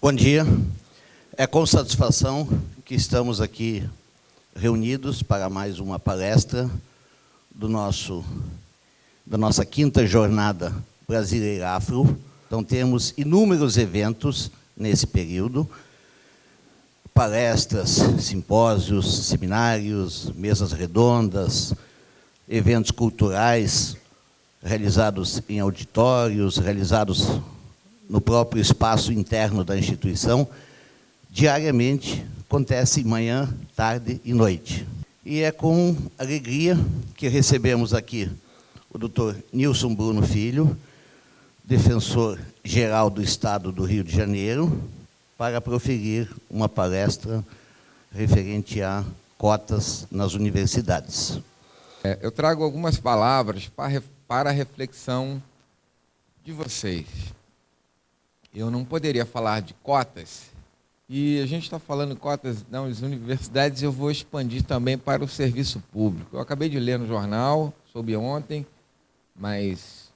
Bom dia. É com satisfação que estamos aqui reunidos para mais uma palestra da nossa quinta jornada Brasileira Afro. Então, temos inúmeros eventos nesse período, palestras, simpósios, seminários, mesas redondas, eventos culturais realizados em auditórios, realizados no próprio espaço interno da instituição. Diariamente, acontece manhã, tarde e noite. E é com alegria que recebemos aqui o Dr. Nilson Bruno Filho, defensor-geral do Estado do Rio de Janeiro, para proferir uma palestra referente a cotas nas universidades. Eu trago algumas palavras para a reflexão de vocês. Eu não poderia falar de cotas, e a gente está falando de cotas nas universidades, eu vou expandir também para o serviço público. Eu acabei de ler no jornal, soube ontem, mas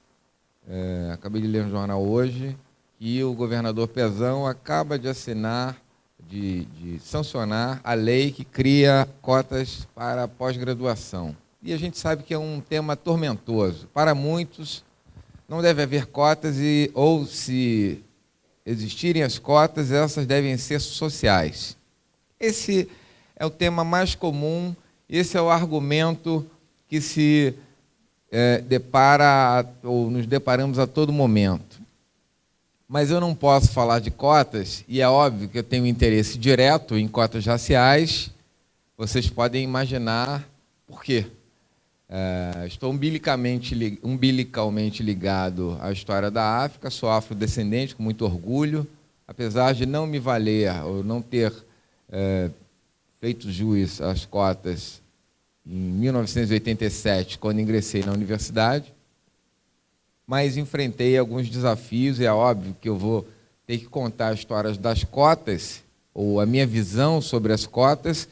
acabei de ler no jornal hoje, que o governador Pezão acaba de assinar, de sancionar a lei que cria cotas para pós-graduação. E a gente sabe que é um tema tormentoso. Para muitos, não deve haver cotas, ou se existirem as cotas, essas devem ser sociais. Esse é o tema mais comum, esse é o argumento que se depara, ou nos deparamos a todo momento. Mas eu não posso falar de cotas, e é óbvio que eu tenho interesse direto em cotas raciais. Vocês podem imaginar por quê. Estou umbilicalmente ligado à história da África, sou afrodescendente, com muito orgulho, apesar de não me valer, ou não ter feito jus às cotas em 1987, quando ingressei na universidade, mas enfrentei alguns desafios, e é óbvio que eu vou ter que contar as histórias das cotas, ou a minha visão sobre as cotas,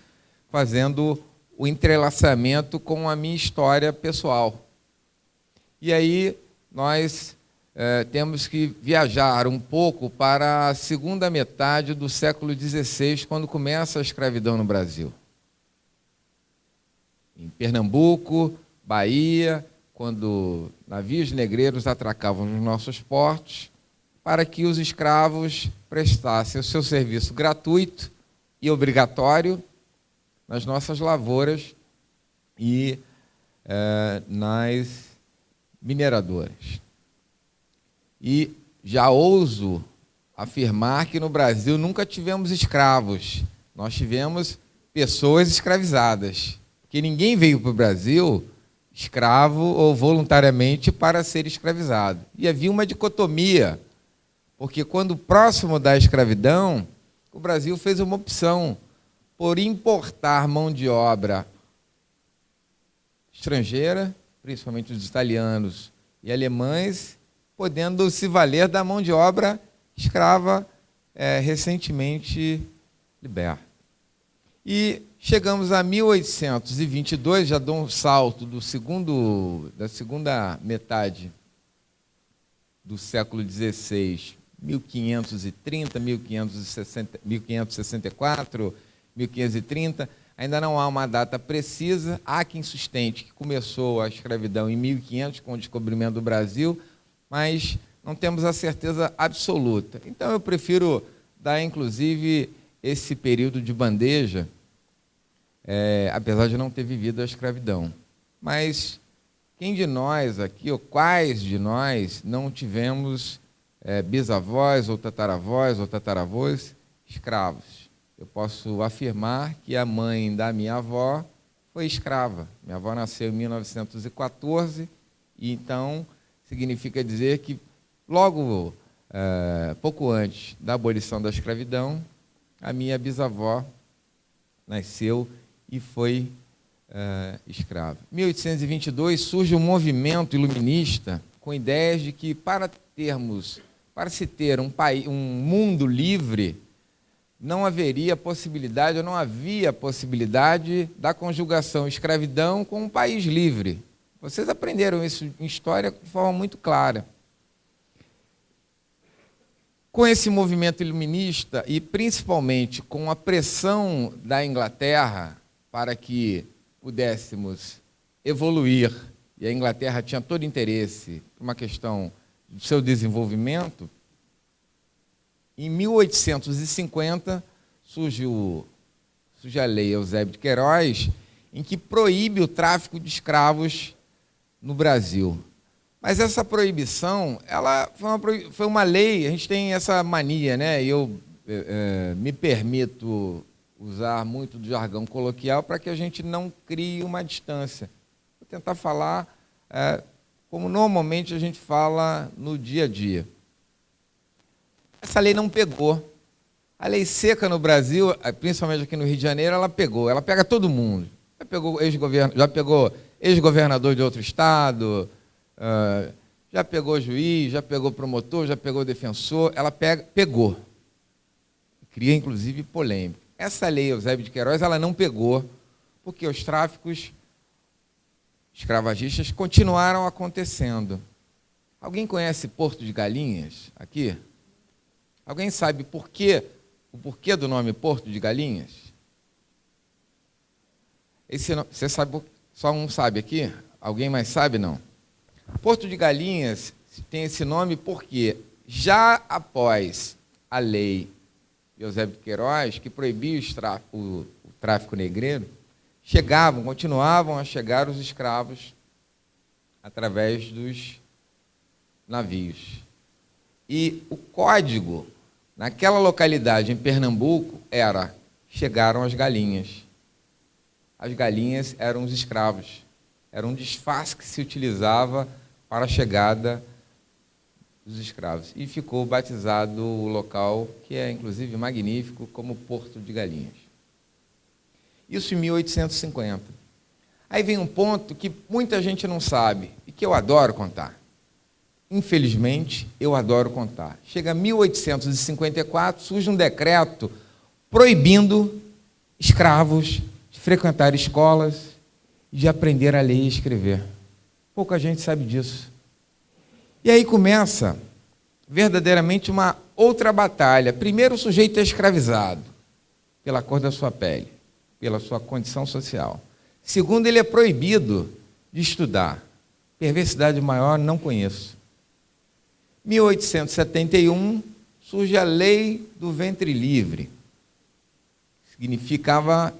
fazendo o entrelaçamento com a minha história pessoal. E aí nós temos que viajar um pouco para a segunda metade do século XVI, quando começa a escravidão no Brasil. Em Pernambuco, Bahia, quando navios negreiros atracavam nos nossos portos, para que os escravos prestassem o seu serviço gratuito e obrigatório nas nossas lavouras e nas mineradoras. E já ouso afirmar que no Brasil nunca tivemos escravos, nós tivemos pessoas escravizadas, porque ninguém veio para o Brasil escravo ou voluntariamente para ser escravizado. E havia uma dicotomia, porque quando próximo da escravidão, o Brasil fez uma opção por importar mão de obra estrangeira, principalmente os italianos e alemães, podendo se valer da mão de obra escrava recentemente liberta. E chegamos a 1822, já dou um salto da segunda metade do século XVI, 1530, 1564, 1530, ainda não há uma data precisa. Há quem sustente que começou a escravidão em 1500, com o descobrimento do Brasil, mas não temos a certeza absoluta. Então, eu prefiro dar, inclusive, esse período de bandeja, apesar de não ter vivido a escravidão. Mas quem de nós aqui, ou quais de nós, não tivemos bisavós, ou tataravós escravos? Eu posso afirmar que a mãe da minha avó foi escrava. Minha avó nasceu em 1914, e então significa dizer que logo, pouco antes da abolição da escravidão, a minha bisavó nasceu e foi escrava. Em 1822 surge um movimento iluminista com ideias de que para se ter um mundo livre, não havia possibilidade da conjugação escravidão com um país livre. Vocês aprenderam isso em história de forma muito clara. Com esse movimento iluminista e principalmente com a pressão da Inglaterra para que pudéssemos evoluir, e a Inglaterra tinha todo interesse por uma questão do seu desenvolvimento, em 1850 surge a Lei Eusébio de Queiroz, em que proíbe o tráfico de escravos no Brasil. Mas essa proibição, ela foi uma lei, a gente tem essa mania, né? Eu me permito usar muito do jargão coloquial para que a gente não crie uma distância. Vou tentar falar como normalmente a gente fala no dia a dia. Essa lei não pegou. A lei seca no Brasil, principalmente aqui no Rio de Janeiro, ela pega todo mundo. Já pegou ex-governador de outro estado, já pegou juiz, já pegou promotor, já pegou defensor, ela pegou. Cria, inclusive, polêmica. Essa lei Eusébio de Queiroz, ela não pegou, porque os tráficos escravagistas continuaram acontecendo. Alguém conhece Porto de Galinhas aqui? Alguém sabe o porquê do nome Porto de Galinhas? Você sabe, só um sabe aqui? Alguém mais sabe, não? Porto de Galinhas tem esse nome porque, já após a lei Eusébio de Queiroz, que proibia o tráfico negreiro, continuavam a chegar os escravos através dos navios. E o código, naquela localidade, em Pernambuco, era: chegaram as galinhas. As galinhas eram os escravos. Era um disfarce que se utilizava para a chegada dos escravos. E ficou batizado o local, que é, inclusive, magnífico, como Porto de Galinhas. Isso em 1850. Aí vem um ponto que muita gente não sabe e que eu adoro contar. Infelizmente, eu adoro contar. Chega 1854, surge um decreto proibindo escravos de frequentar escolas e de aprender a ler e escrever. Pouca gente sabe disso. E aí começa verdadeiramente uma outra batalha. Primeiro, o sujeito é escravizado pela cor da sua pele, pela sua condição social. Segundo, ele é proibido de estudar. Perversidade maior, não conheço. 1871, surge a Lei do Ventre Livre. Significa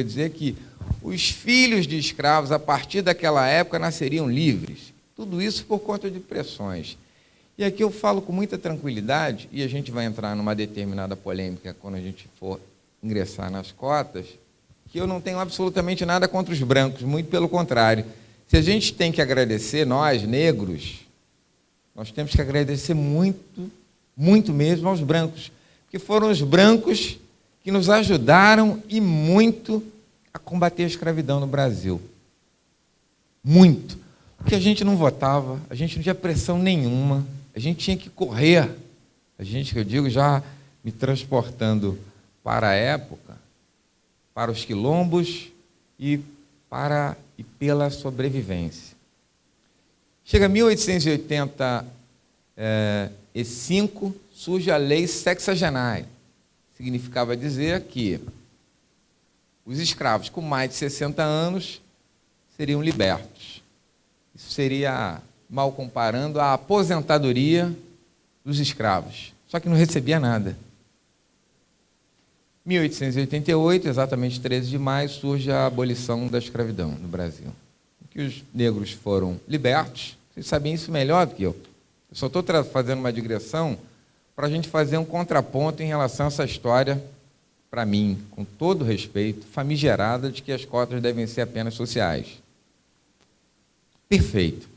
dizer que os filhos de escravos, a partir daquela época, nasceriam livres. Tudo isso por conta de pressões. E aqui eu falo com muita tranquilidade, e a gente vai entrar numa determinada polêmica quando a gente for ingressar nas cotas, que eu não tenho absolutamente nada contra os brancos, muito pelo contrário. Se a gente tem que agradecer, nós, negros, nós temos que agradecer muito, muito mesmo aos brancos, porque foram os brancos que nos ajudaram e muito a combater a escravidão no Brasil. Muito. Porque a gente não votava, a gente não tinha pressão nenhuma, a gente tinha que correr. A gente, que eu digo, já me transportando para a época, para os quilombos e pela sobrevivência. Chega 1885, surge a Lei Sexagenária. Significava dizer que os escravos com mais de 60 anos seriam libertos. Isso seria, mal comparando, a aposentadoria dos escravos. Só que não recebia nada. 1888, exatamente 13 de maio, surge a abolição da escravidão no Brasil. Que os negros foram libertos. Vocês sabem isso melhor do que eu. Eu só estou fazendo uma digressão para a gente fazer um contraponto em relação a essa história, para mim, com todo respeito, famigerada de que as cotas devem ser apenas sociais. Perfeito.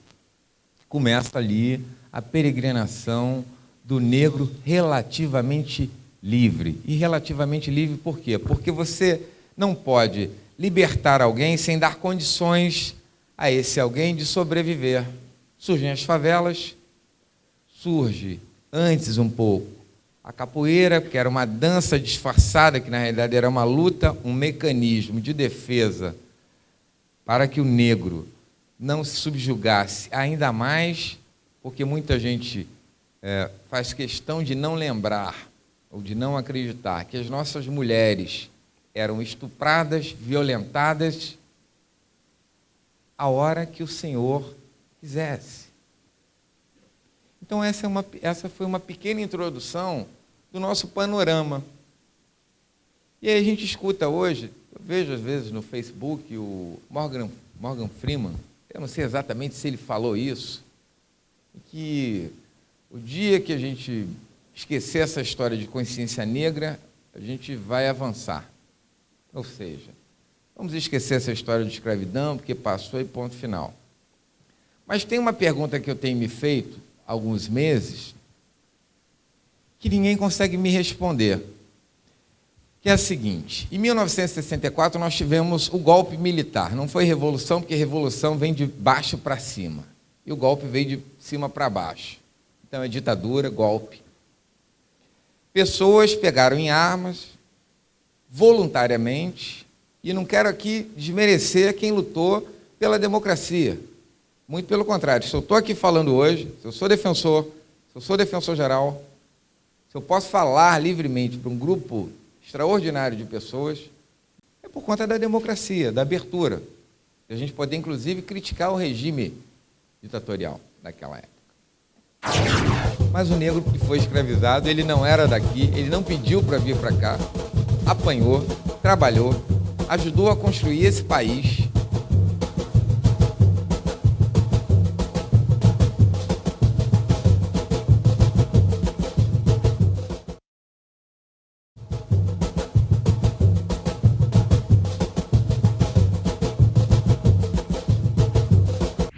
Começa ali a peregrinação do negro relativamente livre. E relativamente livre por quê? Porque você não pode libertar alguém sem dar condições a esse alguém de sobreviver. Surgem as favelas, surge, antes um pouco, a capoeira, que era uma dança disfarçada, que na realidade era uma luta, um mecanismo de defesa para que o negro não se subjugasse ainda mais, porque muita gente faz questão de não lembrar ou de não acreditar que as nossas mulheres eram estupradas, violentadas a hora que o Senhor quisesse. Então, essa foi uma pequena introdução do nosso panorama. E aí a gente escuta hoje, eu vejo às vezes no Facebook o Morgan Freeman, eu não sei exatamente se ele falou isso, que o dia que a gente esquecer essa história de consciência negra, a gente vai avançar. Ou seja, vamos esquecer essa história de escravidão, porque passou e ponto final. Mas tem uma pergunta que eu tenho me feito há alguns meses, que ninguém consegue me responder, que é a seguinte: em 1964 nós tivemos o golpe militar. Não foi revolução, porque revolução vem de baixo para cima, e o golpe veio de cima para baixo. Então é ditadura, golpe. Pessoas pegaram em armas voluntariamente, e não quero aqui desmerecer quem lutou pela democracia. Muito pelo contrário, se eu estou aqui falando hoje, se eu sou defensor geral, se eu posso falar livremente para um grupo extraordinário de pessoas, é por conta da democracia, da abertura. A gente poder, inclusive, criticar o regime ditatorial daquela época. Mas o negro que foi escravizado, ele não era daqui, ele não pediu para vir para cá, apanhou, trabalhou, ajudou a construir esse país.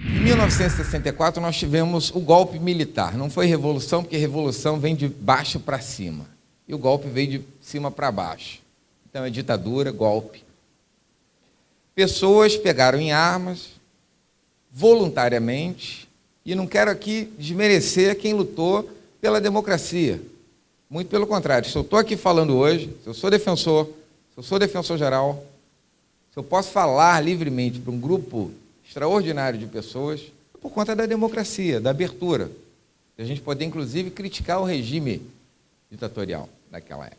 Em 1964 nós tivemos o golpe militar. Não foi revolução, porque revolução vem de baixo para cima, e o golpe veio de cima para baixo. Então é ditadura, golpe. Pessoas pegaram em armas voluntariamente, e não quero aqui desmerecer quem lutou pela democracia. Muito pelo contrário, se eu estou aqui falando hoje, se eu sou defensor geral, se eu posso falar livremente para um grupo extraordinário de pessoas, é por conta da democracia, da abertura. A gente poder, inclusive, criticar o regime ditatorial daquela época.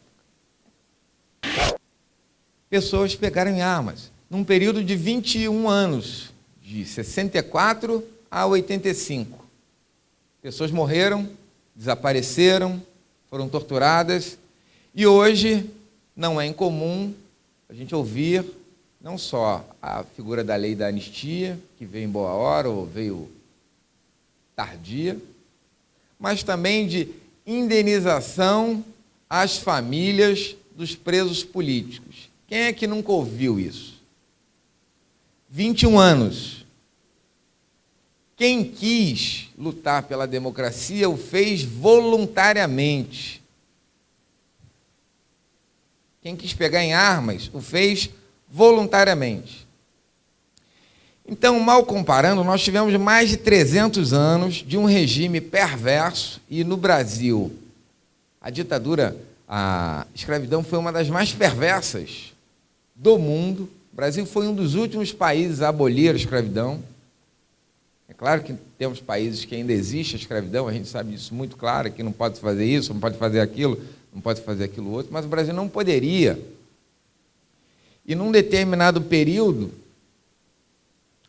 Pessoas pegaram em armas num período de 21 anos, de 64 a 85. Pessoas morreram, desapareceram, foram torturadas, e hoje não é incomum a gente ouvir não só a figura da lei da anistia, que veio em boa hora ou veio tardia, mas também de indenização às famílias dos presos políticos. Quem é que nunca ouviu isso? 21 anos. Quem quis lutar pela democracia o fez voluntariamente. Quem quis pegar em armas o fez voluntariamente. Então, mal comparando, nós tivemos mais de 300 anos de um regime perverso, e no Brasil, a ditadura, a escravidão foi uma das mais perversas do mundo. O Brasil foi um dos últimos países a abolir a escravidão. É claro que temos países que ainda existe a escravidão, a gente sabe disso muito claro, que não pode fazer isso, não pode fazer aquilo, não pode fazer aquilo outro, mas o Brasil não poderia. E num determinado período,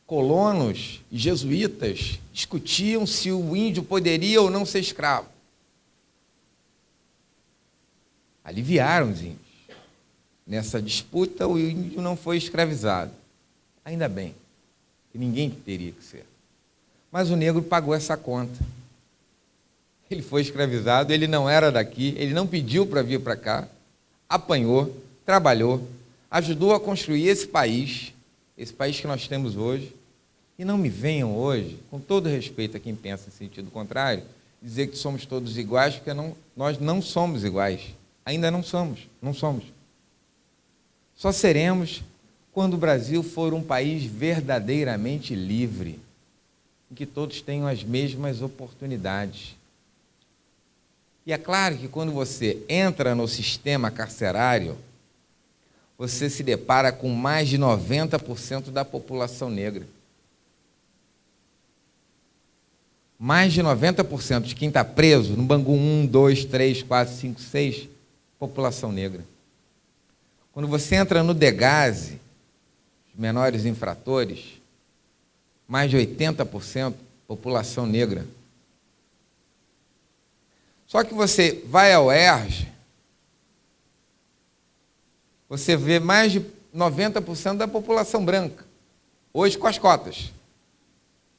colonos e jesuítas discutiam se o índio poderia ou não ser escravo. Aliviaram os índios. Nessa disputa, o índio não foi escravizado. Ainda bem, que ninguém teria que ser. Mas o negro pagou essa conta. Ele foi escravizado, ele não era daqui, ele não pediu para vir para cá, apanhou, trabalhou, ajudou a construir esse país que nós temos hoje. E não me venham hoje, com todo respeito a quem pensa em sentido contrário, dizer que somos todos iguais, porque nós não somos iguais. Ainda não somos. Só seremos quando o Brasil for um país verdadeiramente livre, em que todos tenham as mesmas oportunidades. E é claro que quando você entra no sistema carcerário, você se depara com mais de 90% da população negra. mais de 90% de quem está preso no Bangu 1, 2, 3, 4, 5, 6, população negra. Quando você entra no Degase, os menores infratores, mais de 80% população negra. Só que você vai ao UERJ, você vê mais de 90% da população branca, hoje com as cotas.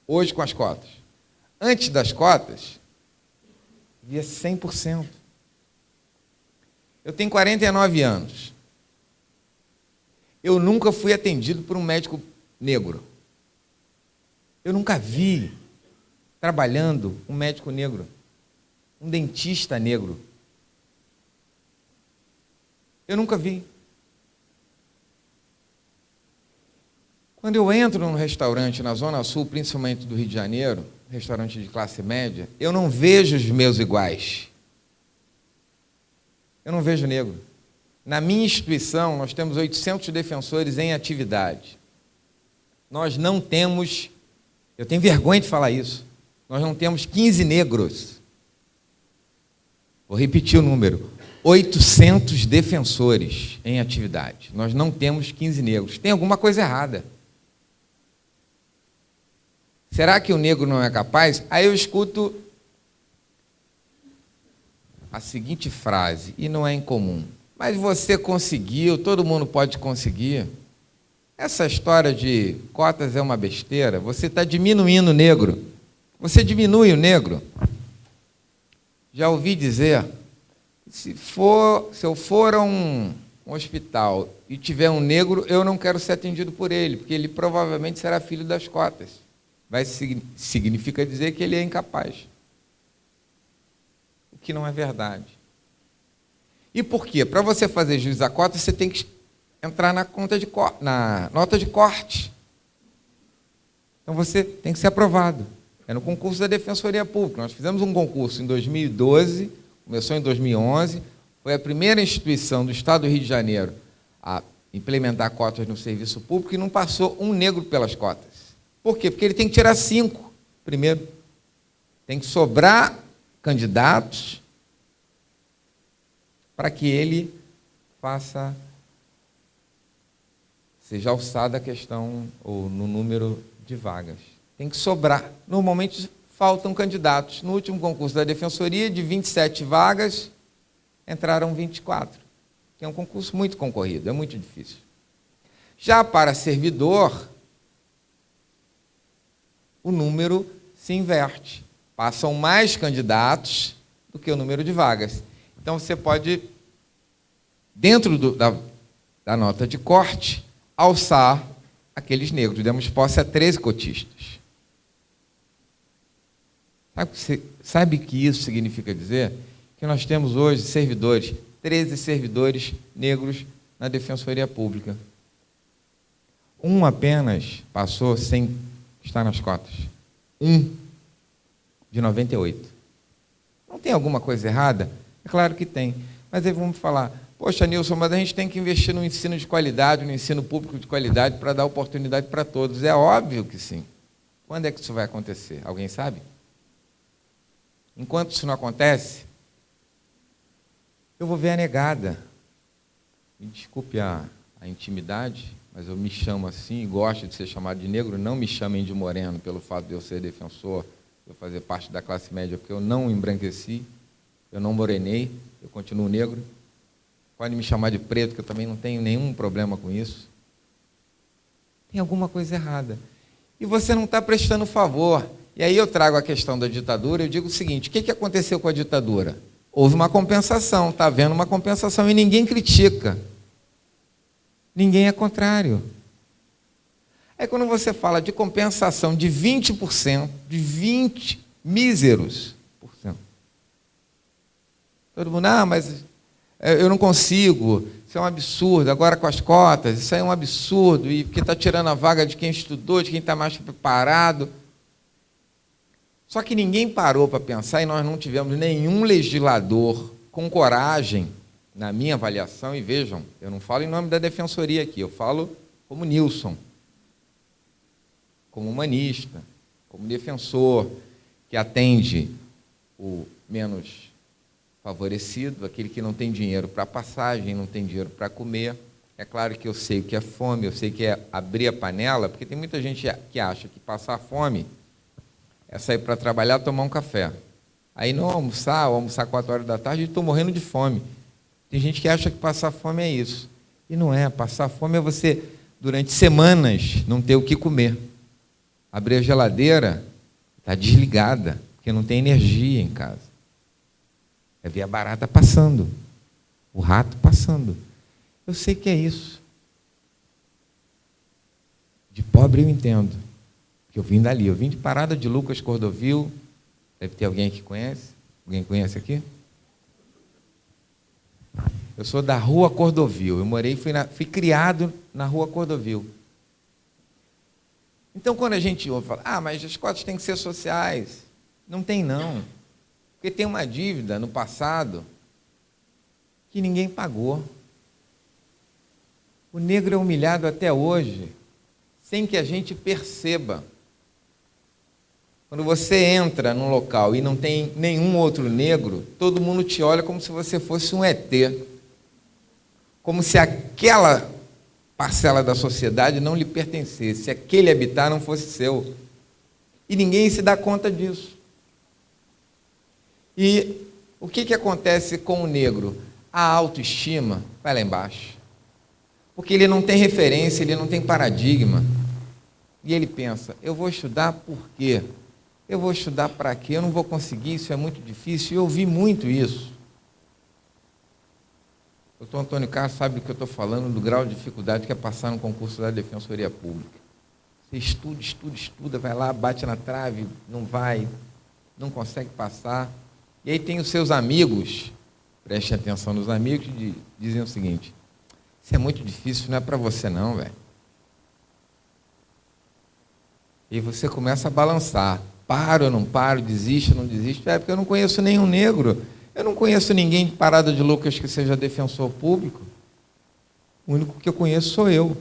Hoje com as cotas. Antes das cotas, via 100%. Eu tenho 49 anos. Eu nunca fui atendido por um médico negro. Eu nunca vi trabalhando um médico negro, um dentista negro. Eu nunca vi. Quando eu entro num restaurante na Zona Sul, principalmente do Rio de Janeiro, restaurante de classe média, eu não vejo os meus iguais. Eu não vejo negro. Na minha instituição, nós temos 800 defensores em atividade. Nós não temos, eu tenho vergonha de falar isso, nós não temos 15 negros. Vou repetir o número, 800 defensores em atividade. Nós não temos 15 negros. Tem alguma coisa errada. Será que o negro não é capaz? Aí eu escuto a seguinte frase, e não é incomum. Mas você conseguiu, todo mundo pode conseguir. Essa história de cotas é uma besteira. Você está diminuindo o negro. Você diminui o negro. Já ouvi dizer, se eu for a um hospital e tiver um negro, eu não quero ser atendido por ele, porque ele provavelmente será filho das cotas. Significa dizer que ele é incapaz. O que não é verdade. E por quê? Para você fazer jus à cota, você tem que entrar na nota de corte. Então você tem que ser aprovado. É no concurso da Defensoria Pública. Nós fizemos um concurso em 2012, começou em 2011, foi a primeira instituição do Estado do Rio de Janeiro a implementar cotas no serviço público e não passou um negro pelas cotas. Por quê? Porque ele tem que tirar 5 primeiro. Tem que sobrar candidatos para que ele seja alçada a questão ou no número de vagas. Tem que sobrar. Normalmente faltam candidatos. No último concurso da Defensoria, de 27 vagas, entraram 24, que é um concurso muito concorrido, é muito difícil. Já para servidor, o número se inverte. Passam mais candidatos do que o número de vagas. Então, você pode, dentro da nota de corte, alçar aqueles negros. Demos posse a 13 cotistas. Sabe o que isso significa dizer? Que nós temos hoje 13 servidores negros na Defensoria Pública. Um apenas passou sem estar nas cotas. De 98. Não tem alguma coisa errada? É claro que tem. Mas aí vamos falar, poxa, Nilson, mas a gente tem que investir no ensino de qualidade, no ensino público de qualidade, para dar oportunidade para todos. É óbvio que sim. Quando é que isso vai acontecer? Alguém sabe? Enquanto isso não acontece, eu vou ver a negada. Me desculpe a intimidade, mas eu me chamo assim e gosto de ser chamado de negro. Não me chamem de moreno pelo fato de eu ser defensor, de eu fazer parte da classe média, porque eu não embranqueci, eu não morenei, eu continuo negro. Pode me chamar de preto, que eu também não tenho nenhum problema com isso. Tem alguma coisa errada. E você não está prestando favor. E aí eu trago a questão da ditadura, eu digo o seguinte, o que aconteceu com a ditadura? Houve uma compensação, está havendo uma compensação e ninguém critica. Ninguém é contrário. Aí quando você fala de compensação de 20%, de 20 míseros por cento, todo mundo, mas eu não consigo, isso é um absurdo, agora com as cotas, isso aí é um absurdo, e porque está tirando a vaga de quem estudou, de quem está mais preparado. Só que ninguém parou para pensar, e nós não tivemos nenhum legislador com coragem, na minha avaliação, e vejam, eu não falo em nome da Defensoria aqui, eu falo como Nilson, como humanista, como defensor, que atende o menos favorecido, aquele que não tem dinheiro para passagem, não tem dinheiro para comer. É claro que eu sei o que é fome, eu sei que é abrir a panela, porque tem muita gente que acha que passar fome é sair para trabalhar, tomar um café. Aí não almoçar, ou almoçar 4 horas da tarde, e estou morrendo de fome. Tem gente que acha que passar fome é isso. E não é. Passar fome é você, durante semanas, não ter o que comer. Abrir a geladeira, está desligada, porque não tem energia em casa. É ver a barata passando, o rato passando. Eu sei que é isso. De pobre eu entendo, porque eu vim dali. Eu vim de Parada de Lucas, Cordovil. Deve ter alguém que conhece. Alguém conhece aqui? Eu sou da Rua Cordovil. Eu fui criado na Rua Cordovil. Então, quando a gente ouve falar, mas as cotas têm que ser sociais. Não tem, não. Porque tem uma dívida no passado que ninguém pagou. O negro é humilhado até hoje, sem que a gente perceba. Quando você entra num local e não tem nenhum outro negro, todo mundo te olha como se você fosse um ET. Como se aquela parcela da sociedade não lhe pertencesse, se aquele habitat não fosse seu. E ninguém se dá conta disso. E o que acontece com o negro? A autoestima vai lá embaixo. Porque ele não tem referência, ele não tem paradigma. E ele pensa, eu vou estudar por quê? Eu vou estudar para quê? Eu não vou conseguir, isso é muito difícil. Eu ouvi muito isso. O doutor Antônio Carlos sabe do que eu estou falando, do grau de dificuldade que é passar no concurso da Defensoria Pública. Você estuda, vai lá, bate na trave, não vai, não consegue passar. E aí tem os seus amigos, preste atenção nos amigos, que dizem o seguinte, isso é muito difícil, não é para você não, velho. E você começa a balançar, paro ou não paro, desisto ou não desisto, porque eu não conheço nenhum negro, eu não conheço ninguém de Parada de Lucas que seja defensor público, o único que eu conheço sou eu.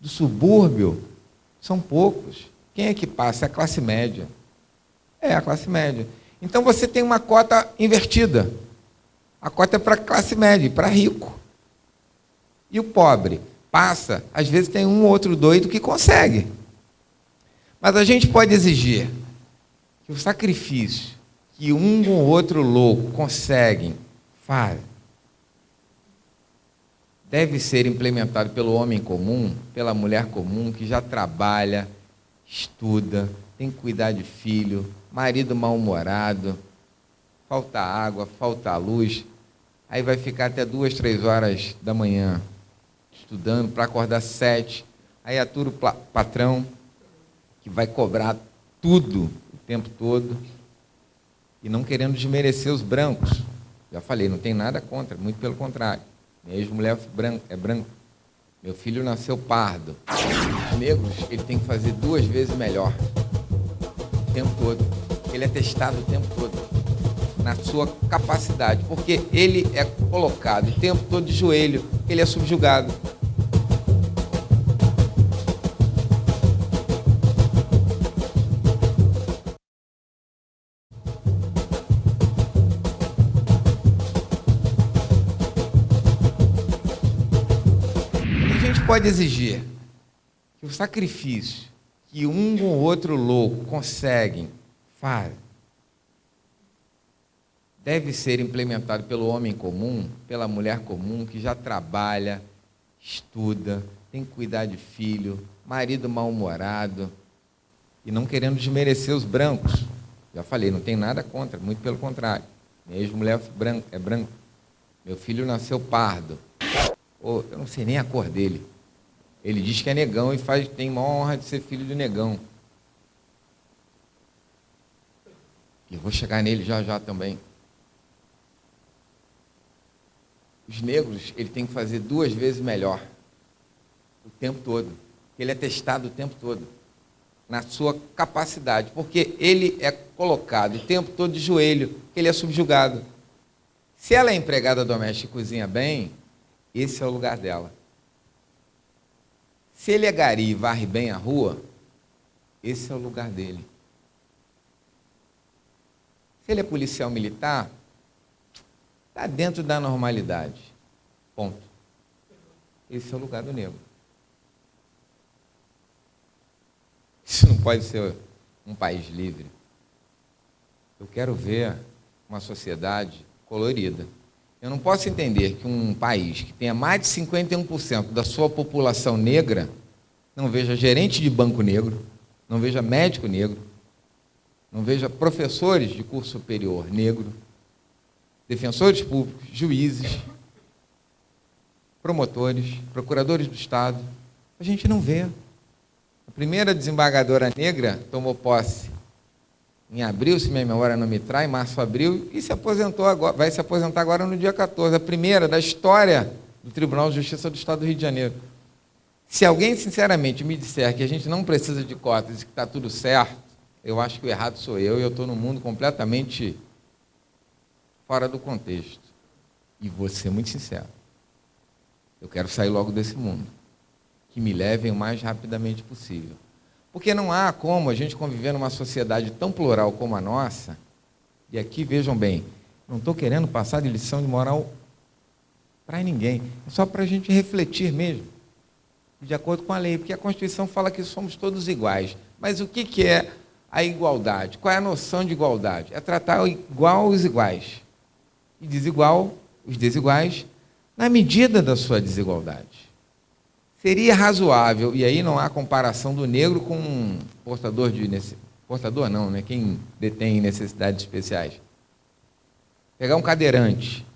Do subúrbio, são poucos. Quem é que passa? É a classe média. É a classe média. Então você tem uma cota invertida. A cota é para a classe média, para rico. E o pobre passa, às vezes tem um ou outro doido que consegue. Mas a gente pode exigir que o sacrifício que um ou outro louco conseguem, faz, deve ser implementado pelo homem comum, pela mulher comum, que já trabalha, estuda, tem que cuidar de filho, marido mal-humorado, falta água, falta luz, aí vai ficar até 2, 3 horas da manhã estudando para acordar 7, aí atura o patrão, que vai cobrar tudo o tempo todo, e não querendo desmerecer os brancos. Já falei, não tem nada contra, muito pelo contrário. Minha ex-mulher é branca. Meu filho nasceu pardo. Os negros, ele tem que fazer 2 vezes melhor. O tempo todo. Ele é testado o tempo todo. Na sua capacidade. Porque ele é colocado o tempo todo de joelho. Ele é subjugado. Pode exigir que o sacrifício que um ou outro louco conseguem, faz, deve ser implementado pelo homem comum, pela mulher comum, que já trabalha, estuda, tem que cuidar de filho, marido mal-humorado, e não querendo desmerecer os brancos. Já falei, não tem nada contra, muito pelo contrário. Minha ex-mulher é branca. Meu filho nasceu pardo. Eu não sei nem a cor dele. Ele diz que é negão e tem maior honra de ser filho de negão. E eu vou chegar nele já também. Os negros, ele tem que fazer 2 vezes melhor. O tempo todo. Ele é testado o tempo todo. Na sua capacidade. Porque ele é colocado o tempo todo de joelho. Ele é subjugado. Se ela é empregada doméstica e cozinha bem, esse é o lugar dela. Se ele é gari e varre bem a rua, esse é o lugar dele. Se ele é policial militar, está dentro da normalidade. Ponto. Esse é o lugar do negro. Isso não pode ser um país livre. Eu quero ver uma sociedade colorida. Eu não posso entender que um país que tenha mais de 51% da sua população negra não veja gerente de banco negro, não veja médico negro, não veja professores de curso superior negro, defensores públicos, juízes, promotores, procuradores do Estado. A gente não vê. A primeira desembargadora negra tomou posse em abril, se minha memória não me trai, março, abril, e se aposentou agora, vai se aposentar agora no dia 14, a primeira da história do Tribunal de Justiça do Estado do Rio de Janeiro. Se alguém, sinceramente, me disser que a gente não precisa de cotas e que está tudo certo, eu acho que o errado sou eu, e eu estou num mundo completamente fora do contexto. E vou ser muito sincero. Eu quero sair logo desse mundo. Que me levem o mais rapidamente possível. Porque não há como a gente conviver numa sociedade tão plural como a nossa, e aqui, vejam bem, não estou querendo passar de lição de moral para ninguém, é só para a gente refletir mesmo, de acordo com a lei, porque a Constituição fala que somos todos iguais. Mas o que é a igualdade? Qual é a noção de igualdade? É tratar igual os iguais, e desigual os desiguais, na medida da sua desigualdade. Seria razoável, e aí não há comparação do negro com um portador de... Portador não, né? Quem detém necessidades especiais. Pegar um cadeirante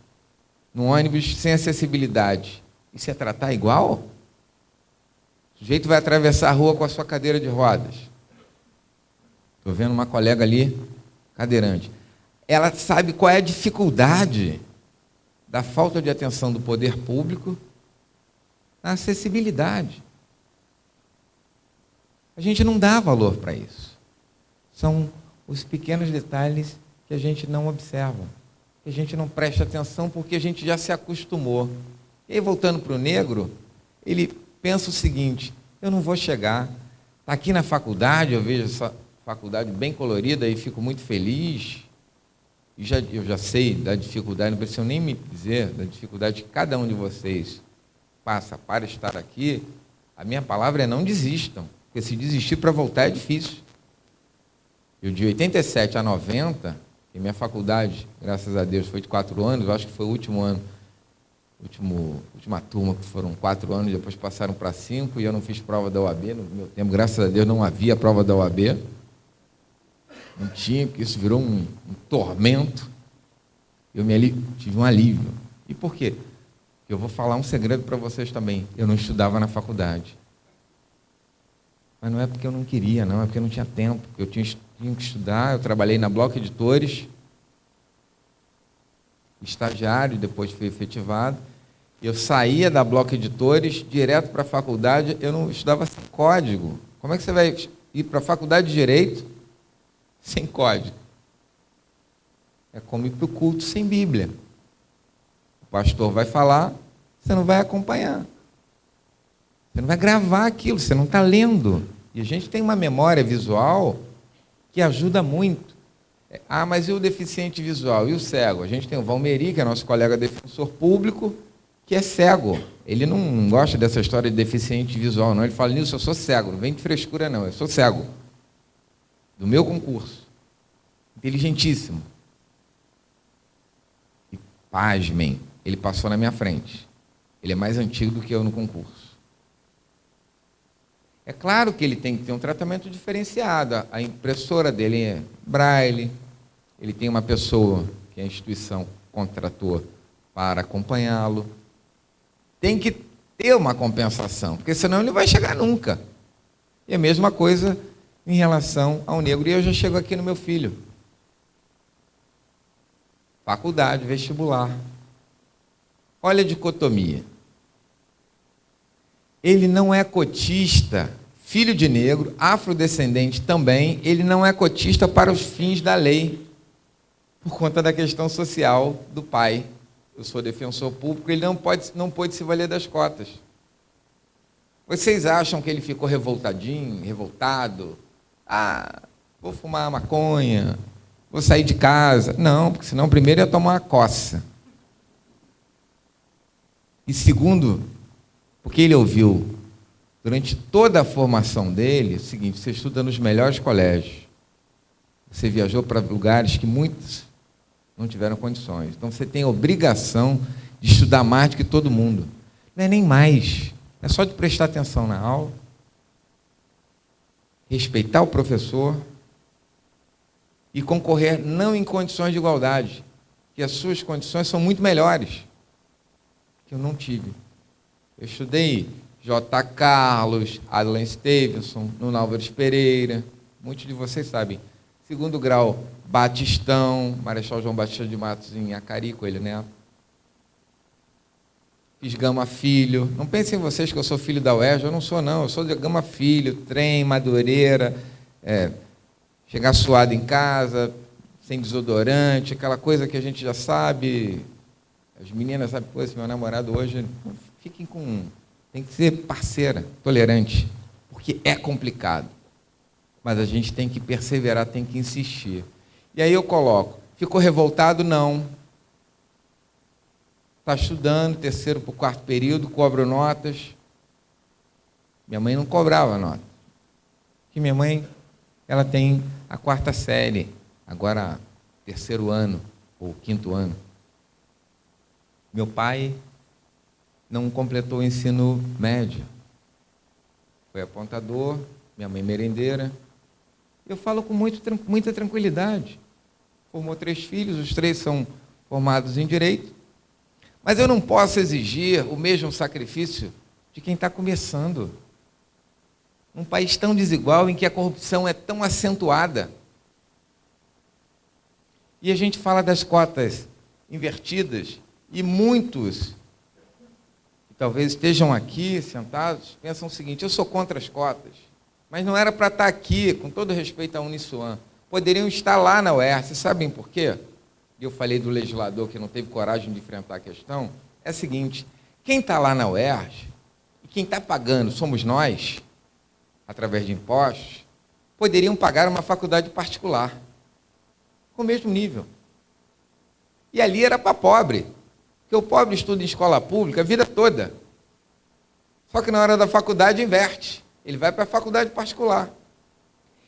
num ônibus sem acessibilidade, isso é tratar igual? O sujeito vai atravessar a rua com a sua cadeira de rodas. Estou vendo uma colega ali, cadeirante. Ela sabe qual é a dificuldade da falta de atenção do poder público na acessibilidade. A gente não dá valor para isso. São os pequenos detalhes que a gente não observa, que a gente não presta atenção porque a gente já se acostumou. E aí, voltando para o negro, ele pensa o seguinte: eu não vou chegar, está aqui na faculdade, eu vejo essa faculdade bem colorida e fico muito feliz, e eu já sei da dificuldade, não preciso nem me dizer da dificuldade que cada um de vocês passa para estar aqui. A minha palavra é não desistam, porque se desistir para voltar é difícil. Eu, de 87 a 90, e minha faculdade, graças a Deus, foi de 4 anos, eu acho que foi o último ano, última turma, que foram 4 anos, depois passaram para 5, e eu não fiz prova da OAB, no meu tempo, graças a Deus, não havia prova da OAB, não tinha, porque isso virou um tormento. Eu tive um alívio. E por quê? Eu vou falar um segredo para vocês também. Eu não estudava na faculdade. Mas não é porque eu não queria, não. É porque eu não tinha tempo. Eu tinha que estudar. Eu trabalhei na Bloco Editores, estagiário, depois fui efetivado. Eu saía da Bloco Editores, direto para a faculdade. Eu não estudava sem código. Como é que você vai ir para a faculdade de Direito sem código? É como ir para o culto sem Bíblia. O pastor vai falar, você não vai acompanhar. Você não vai gravar aquilo, você não está lendo. E a gente tem uma memória visual que ajuda muito. Ah, mas e o deficiente visual? E o cego? A gente tem o Valmeri, que é nosso colega defensor público, que é cego. Ele não gosta dessa história de deficiente visual, não. Ele fala: Nilson, eu sou cego, não vem de frescura, não. Eu sou cego. Do meu concurso. Inteligentíssimo. E pasmem, ele passou na minha frente. Ele é mais antigo do que eu no concurso. É claro que ele tem que ter um tratamento diferenciado. A impressora dele é braille, ele tem uma pessoa que a instituição contratou para acompanhá-lo. Tem que ter uma compensação, porque senão ele não vai chegar nunca. E a mesma coisa em relação ao negro. E eu já chego aqui no meu filho. Faculdade, vestibular. Olha a dicotomia. Ele não é cotista, filho de negro, afrodescendente também, ele não é cotista para os fins da lei, por conta da questão social do pai. Eu sou defensor público, ele não pôde se valer das cotas. Vocês acham que ele ficou revoltadinho, revoltado? Ah, vou fumar maconha, vou sair de casa. Não, porque senão primeiro ia tomar uma coça. E segundo, porque ele ouviu, durante toda a formação dele, o seguinte: você estuda nos melhores colégios. Você viajou para lugares que muitos não tiveram condições. Então você tem a obrigação de estudar mais do que todo mundo. Não é nem mais. É só de prestar atenção na aula, respeitar o professor e concorrer não em condições de igualdade, que as suas condições são muito melhores, que eu não tive. Eu estudei J. Carlos, Alan Stevenson, no Álvares Pereira, muitos de vocês sabem. Segundo grau, Batistão, Marechal João Batista de Matos em Acari, Coelho Neto. Fiz Gama Filho. Não pensem vocês que eu sou filho da UERJ, eu não sou não, eu sou de Gama Filho, trem, Madureira, chegar suado em casa, sem desodorante, aquela coisa que a gente já sabe. As meninas sabem, pô, esse meu namorado hoje, fiquem com... Tem que ser parceira, tolerante, porque é complicado. Mas a gente tem que perseverar, tem que insistir. E aí eu coloco, ficou revoltado? Não. Está estudando, terceiro para o quarto período, cobro notas. Minha mãe não cobrava nota. Porque minha mãe, ela tem a quarta série, agora terceiro ano, ou quinto ano. Meu pai não completou o ensino médio. Foi apontador, minha mãe merendeira. Eu falo com muita tranquilidade. Formou 3 filhos, os 3 são formados em Direito. Mas eu não posso exigir o mesmo sacrifício de quem está começando. Um país tão desigual, em que a corrupção é tão acentuada. E a gente fala das cotas invertidas, e muitos, que talvez estejam aqui sentados, pensam o seguinte: eu sou contra as cotas, mas não era para estar aqui, com todo respeito à Uniswan. Poderiam estar lá na UERJ. Vocês sabem por quê? Eu falei do legislador que não teve coragem de enfrentar a questão. É o seguinte: quem está lá na UERJ, e quem está pagando somos nós, através de impostos, poderiam pagar uma faculdade particular, com o mesmo nível. E ali era para pobre, porque o pobre estuda em escola pública a vida toda. Só que na hora da faculdade inverte, ele vai para a faculdade particular.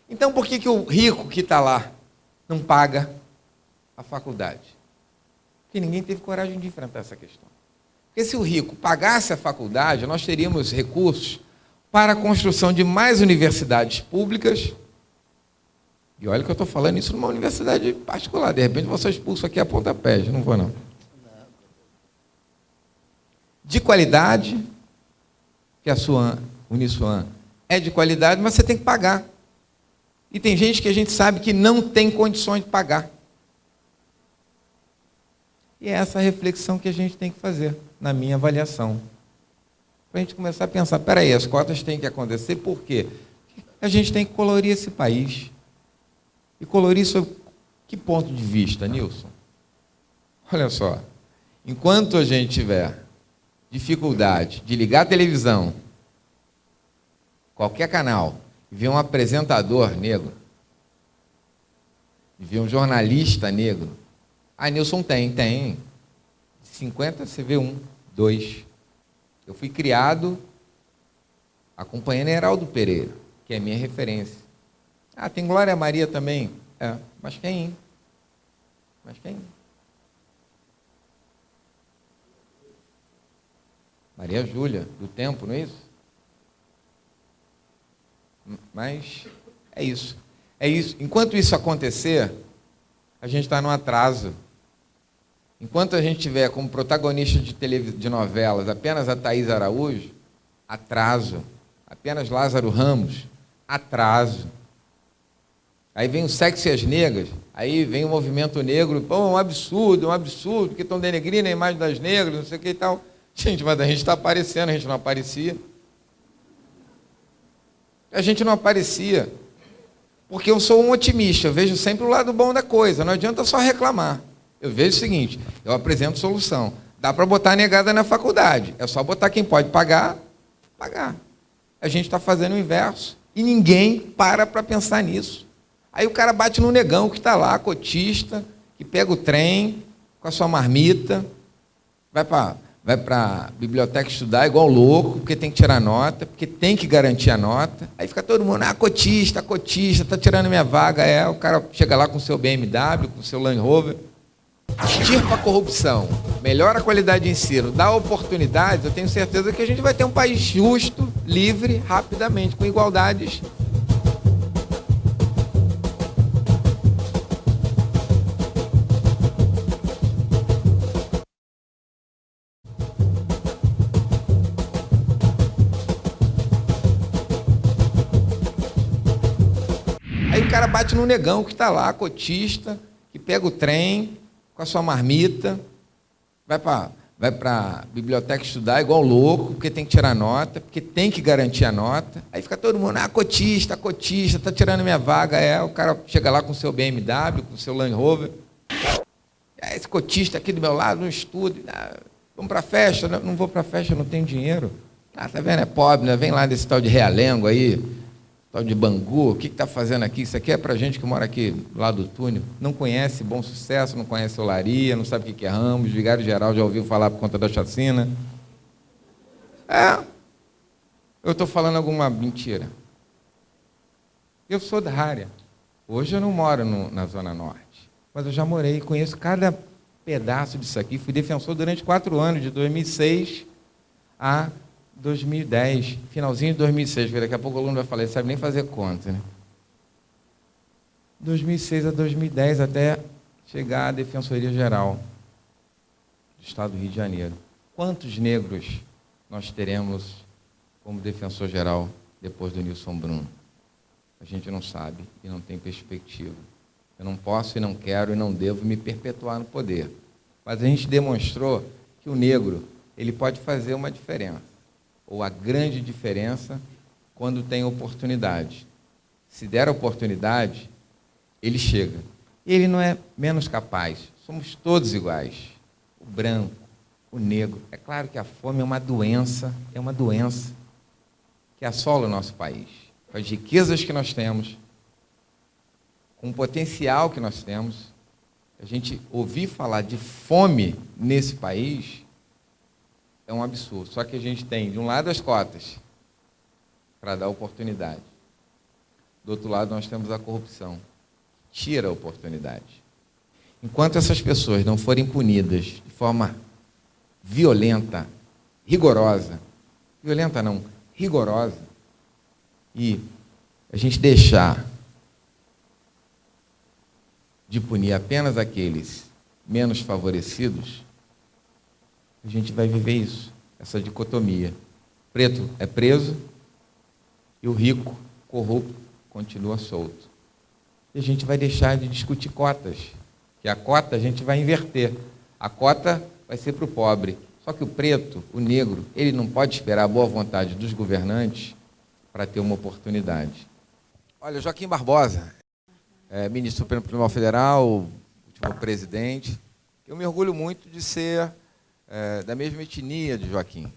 Então por que o rico que está lá não paga a faculdade? Porque ninguém teve coragem de enfrentar essa questão. Porque se o rico pagasse a faculdade, nós teríamos recursos para a construção de mais universidades públicas. E olha que eu estou falando isso numa universidade particular. De repente, vou ser expulso aqui a pontapés. Não vou, não. De qualidade, que a sua Uniswan é de qualidade, mas você tem que pagar. E tem gente que a gente sabe que não tem condições de pagar. E é essa reflexão que a gente tem que fazer, na minha avaliação. Para a gente começar a pensar, peraí, as cotas têm que acontecer, por quê? A gente tem que colorir esse país. E colorir sob que ponto de vista, Nilson? Olha só, enquanto a gente tiver dificuldade de ligar a televisão, qualquer canal, e ver um apresentador negro, e ver um jornalista negro, Nilson tem. De 50 você vê 1, 2. Eu fui criado acompanhando Heraldo Pereira, que é minha referência. Tem Glória Maria também. Mas quem? Maria Júlia, do Tempo, não é isso? Mas é isso. É isso. Enquanto isso acontecer, a gente está num atraso. Enquanto a gente tiver como protagonista de novelas apenas a Thaís Araújo, atraso. Apenas Lázaro Ramos, atraso. Aí vem o Sexo e as Negras, aí vem o movimento negro, um absurdo, porque estão denegrindo a imagem das negras, não sei o que e tal. Gente, mas a gente está aparecendo, a gente não aparecia. A gente não aparecia. Porque eu sou um otimista, eu vejo sempre o lado bom da coisa, não adianta só reclamar. Eu vejo o seguinte, eu apresento solução. Dá para botar negada na faculdade, é só botar quem pode pagar. A gente está fazendo o inverso. E ninguém para pensar nisso. Aí o cara bate no negão que está lá, cotista, que pega o trem com a sua marmita, vai para a biblioteca estudar igual louco, porque tem que tirar nota, porque tem que garantir a nota. Aí fica todo mundo, cotista, está tirando minha vaga. O cara chega lá com o seu BMW, com o seu Land Rover. Extirpa a corrupção, melhora a qualidade de ensino, dá oportunidades, eu tenho certeza que a gente vai ter um país justo, livre, rapidamente, com igualdades. Aí o cara bate no negão que está lá, cotista, que pega o trem com a sua marmita, vai para a biblioteca estudar igual louco, porque tem que tirar nota, porque tem que garantir a nota. Aí fica todo mundo, cotista, está tirando minha vaga. O cara chega lá com o seu BMW, com o seu Land Rover. Esse cotista aqui do meu lado não estuda. Vamos para a festa? Não vou para a festa, não tenho dinheiro. Tá vendo? É pobre, né? Vem lá desse tal de Realengo aí, tal de Bangu, o que está fazendo aqui? Isso aqui é para gente que mora aqui lá do túnel, não conhece Bom Sucesso, não conhece Olaria, não sabe o que é Ramos, Vigário Geral já ouviu falar por conta da chacina. Eu estou falando alguma mentira. Eu sou da área. Hoje eu não moro na Zona Norte, mas eu já morei e conheço cada pedaço disso aqui. Fui defensor durante 4 anos, de 2006 a 2010, finalzinho de 2006, porque daqui a pouco o aluno vai falar, ele sabe nem fazer conta, né? 2006 a 2010, até chegar à Defensoria Geral do Estado do Rio de Janeiro. Quantos negros nós teremos como defensor geral depois do Nilson Bruno? A gente não sabe e não tem perspectiva. Eu não posso e não quero e não devo me perpetuar no poder. Mas a gente demonstrou que o negro, ele pode fazer uma diferença, ou a grande diferença, quando tem oportunidade. Se der oportunidade, ele chega. Ele não é menos capaz. Somos todos iguais. O branco, o negro. É claro que a fome é uma doença que assola o nosso país. Com as riquezas que nós temos, com o potencial que nós temos, a gente ouvir falar de fome nesse país é um absurdo. Só que a gente tem, de um lado, as cotas para dar oportunidade. Do outro lado, nós temos a corrupção, que tira a oportunidade. Enquanto essas pessoas não forem punidas de forma violenta, rigorosa, e a gente deixar de punir apenas aqueles menos favorecidos, a gente vai viver isso, essa dicotomia. O preto é preso e o rico, corrupto, continua solto. E a gente vai deixar de discutir cotas, que a cota a gente vai inverter. A cota vai ser para o pobre. Só que o preto, o negro, ele não pode esperar a boa vontade dos governantes para ter uma oportunidade. Olha, Joaquim Barbosa, ministro do Supremo Tribunal Federal, último presidente, eu me orgulho muito de ser da mesma etnia de Joaquim.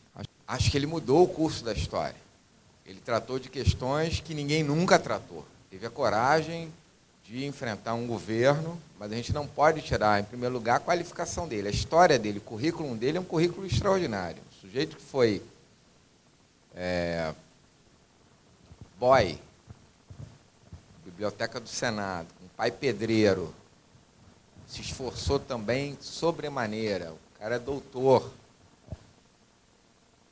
Acho que ele mudou o curso da história. Ele tratou de questões que ninguém nunca tratou. Teve a coragem de enfrentar um governo, mas a gente não pode tirar, em primeiro lugar, a qualificação dele. A história dele, o currículo dele é um currículo extraordinário. O sujeito que foi boy, Biblioteca do Senado, um pai pedreiro, se esforçou também sobremaneira. O cara é doutor,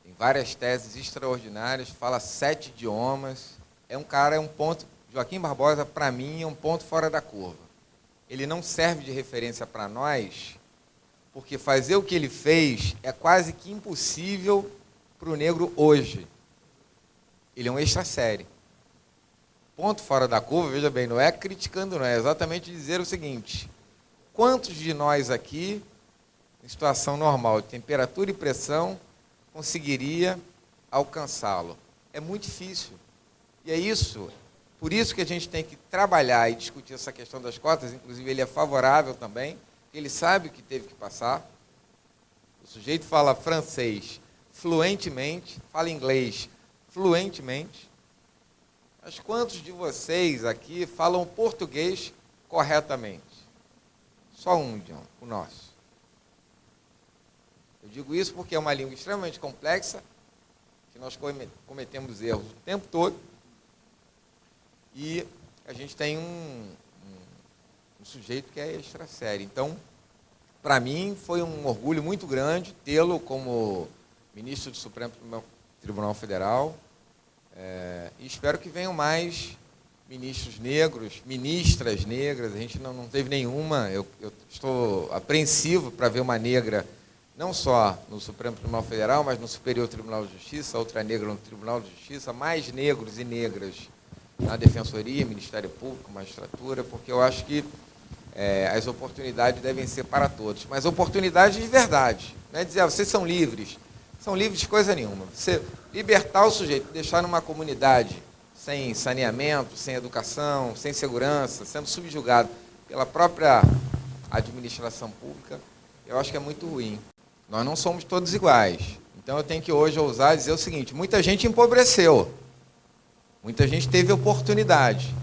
tem várias teses extraordinárias, fala 7 idiomas, é um ponto, Joaquim Barbosa, para mim, é um ponto fora da curva. Ele não serve de referência para nós, porque fazer o que ele fez é quase que impossível para o negro hoje. Ele é um extra-série. Ponto fora da curva, veja bem, não é criticando, não, é exatamente dizer o seguinte: quantos de nós aqui, em situação normal de temperatura e pressão, conseguiria alcançá-lo? É muito difícil. E é isso, por isso que a gente tem que trabalhar e discutir essa questão das cotas. Inclusive, ele é favorável também, ele sabe o que teve que passar. O sujeito fala francês fluentemente, fala inglês fluentemente. Mas quantos de vocês aqui falam português corretamente? Só um idioma, o nosso. Eu digo isso porque é uma língua extremamente complexa, que nós cometemos erros o tempo todo, e a gente tem um sujeito que é extra sério. Então, para mim, foi um orgulho muito grande tê-lo como ministro do Supremo Tribunal Federal, e espero que venham mais ministros negros, ministras negras. A gente não teve nenhuma. Eu estou apreensivo para ver uma negra, não só no Supremo Tribunal Federal, mas no Superior Tribunal de Justiça, outra negra no Tribunal de Justiça, mais negros e negras na Defensoria, Ministério Público, Magistratura, porque eu acho que as oportunidades devem ser para todos, mas oportunidades de verdade. Não é dizer, vocês são livres de coisa nenhuma. Você libertar o sujeito, deixar numa comunidade sem saneamento, sem educação, sem segurança, sendo subjugado pela própria administração pública, eu acho que é muito ruim. Nós não somos todos iguais. Então eu tenho que hoje ousar dizer o seguinte: muita gente empobreceu, muita gente teve oportunidade,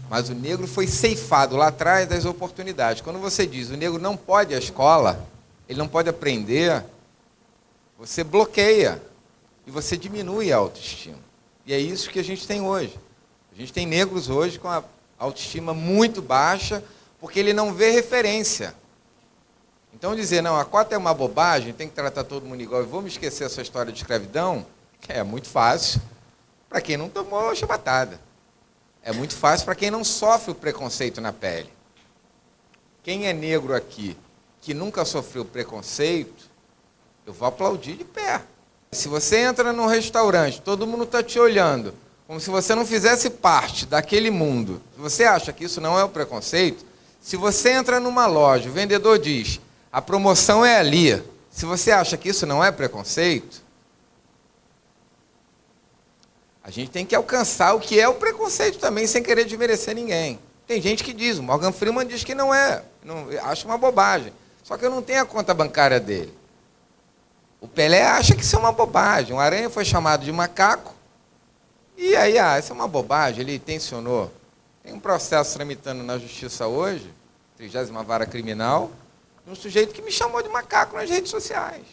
mas o negro foi ceifado lá atrás das oportunidades. Quando você diz o negro não pode ir à escola, ele não pode aprender, você bloqueia e você diminui a autoestima. E é isso que a gente tem hoje. A gente tem negros hoje com a autoestima muito baixa, porque ele não vê referência. Então dizer, não, a cota é uma bobagem, tem que tratar todo mundo igual, e vamos esquecer essa história de escravidão, é muito fácil para quem não tomou chibatada. É muito fácil para quem não sofre o preconceito na pele. Quem é negro aqui, que nunca sofreu preconceito, eu vou aplaudir de pé. Se você entra num restaurante, todo mundo está te olhando, como se você não fizesse parte daquele mundo. Se você acha que isso não é o preconceito, se você entra numa loja, o vendedor diz, a promoção é ali. Se você acha que isso não é preconceito, a gente tem que alcançar o que é o preconceito também, sem querer desmerecer ninguém. Tem gente que diz, o Morgan Freeman diz que não é, acha uma bobagem. Só que eu não tenho a conta bancária dele. O Pelé acha que isso é uma bobagem. O Aranha foi chamado de macaco, e aí, isso é uma bobagem, ele tensionou. Tem um processo tramitando na justiça hoje, 30ª Vara Criminal, de um sujeito que me chamou de macaco nas redes sociais.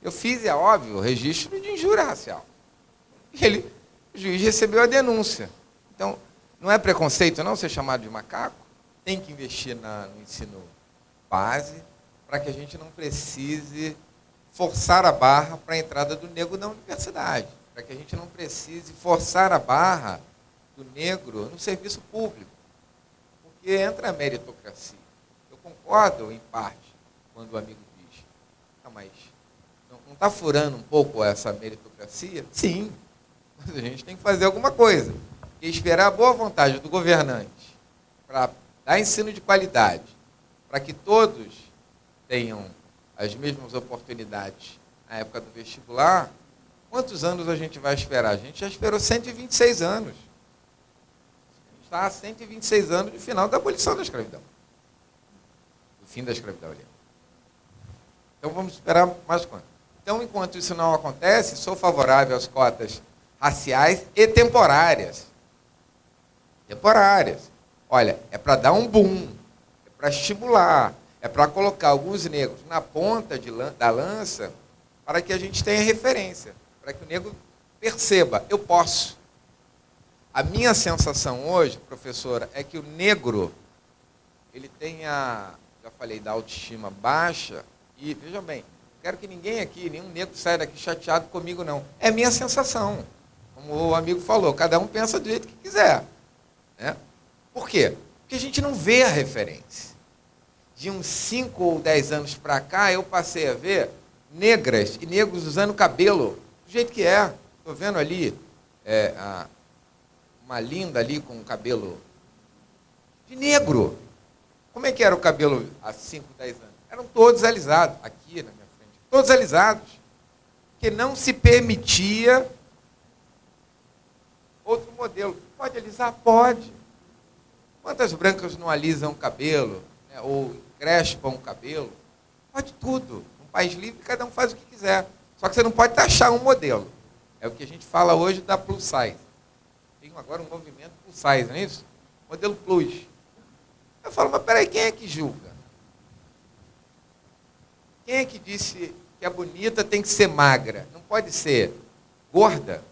Eu fiz, é óbvio, o registro de injúria racial. E o juiz recebeu a denúncia. Então, não é preconceito não ser chamado de macaco? Tem que investir no ensino base, para que a gente não precise forçar a barra para a entrada do negro na universidade, para que a gente não precise forçar a barra do negro no serviço público, porque entra a meritocracia. Eu concordo, em parte, quando o amigo diz, mas não está furando um pouco essa meritocracia? Sim, mas a gente tem que fazer alguma coisa, e esperar a boa vontade do governante para dar ensino de qualidade, para que todos tenham as mesmas oportunidades na época do vestibular. Quantos anos a gente vai esperar? A gente já esperou 126 anos. A gente está há 126 anos do final da abolição da escravidão. Do fim da escravidão, aliás. Então vamos esperar mais quanto? Então, enquanto isso não acontece, sou favorável às cotas raciais e temporárias. Temporárias. Olha, é para dar um boom, é para estimular, é para colocar alguns negros na ponta da lança, para que a gente tenha referência, para que o negro perceba, eu posso. A minha sensação hoje, professora, é que o negro, ele tem já falei, da autoestima baixa, e, veja bem, quero que ninguém aqui, nenhum negro saia daqui chateado comigo, não. É minha sensação. Como o amigo falou, cada um pensa do jeito que quiser. Né? Por quê? Porque a gente não vê a referência. De uns 5 ou 10 anos para cá, eu passei a ver negras e negros usando cabelo do jeito que é. Estou vendo ali uma linda ali com o cabelo de negro. Como é que era o cabelo há 5, 10 anos? Eram todos alisados, aqui na minha frente, todos alisados. Porque não se permitia outro modelo. Pode alisar? Pode. Quantas brancas não alisam o cabelo, né, ou crespam o cabelo? Pode tudo. Um país livre, cada um faz o que quiser. Só que você não pode taxar um modelo. É o que a gente fala hoje da plus size. tem agora um movimento plus size, não é isso? Modelo plus. Eu falo, mas peraí, quem é que julga? Quem é que disse que a bonita tem que ser magra? Não pode ser gorda?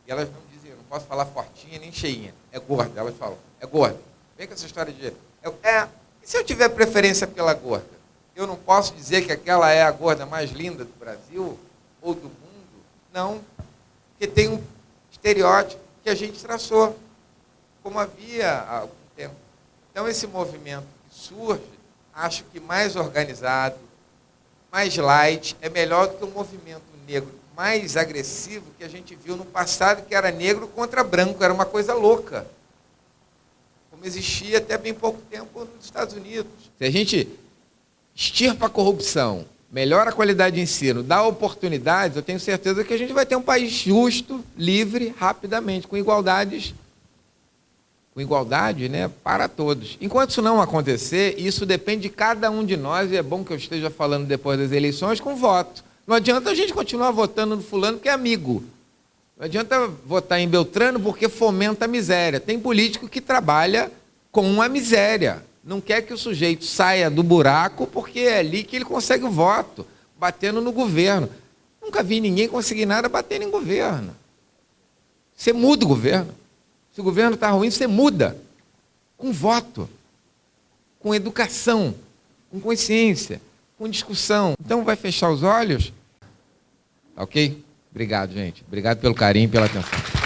E elas não dizem, eu não posso falar fortinha nem cheinha. É gorda. Elas falam, é gorda. Vem com essa história de... E se eu tiver preferência pela gorda? Eu não posso dizer que aquela é a gorda mais linda do Brasil ou do mundo? Não. Porque tem um estereótipo que a gente traçou, como havia há algum tempo. Então, esse movimento que surge, acho que mais organizado, mais light, é melhor do que o movimento negro mais agressivo que a gente viu no passado, que era negro contra branco, era uma coisa louca. Como existia até bem pouco tempo nos Estados Unidos. Se a gente extirpa a corrupção, melhora a qualidade de ensino, dá oportunidades, eu tenho certeza que a gente vai ter um país justo, livre, rapidamente, com igualdade, né, para todos. Enquanto isso não acontecer, isso depende de cada um de nós, e é bom que eu esteja falando depois das eleições com voto. Não adianta a gente continuar votando no fulano porque é amigo. Não adianta votar em Beltrano porque fomenta a miséria. Tem político que trabalha com a miséria. Não quer que o sujeito saia do buraco porque é ali que ele consegue o voto, batendo no governo. Nunca vi ninguém conseguir nada batendo em governo. Você muda o governo. Se o governo está ruim, você muda. Com voto, com educação, com consciência, com discussão. Então, vai fechar os olhos? Ok? Obrigado, gente. Obrigado pelo carinho e pela atenção.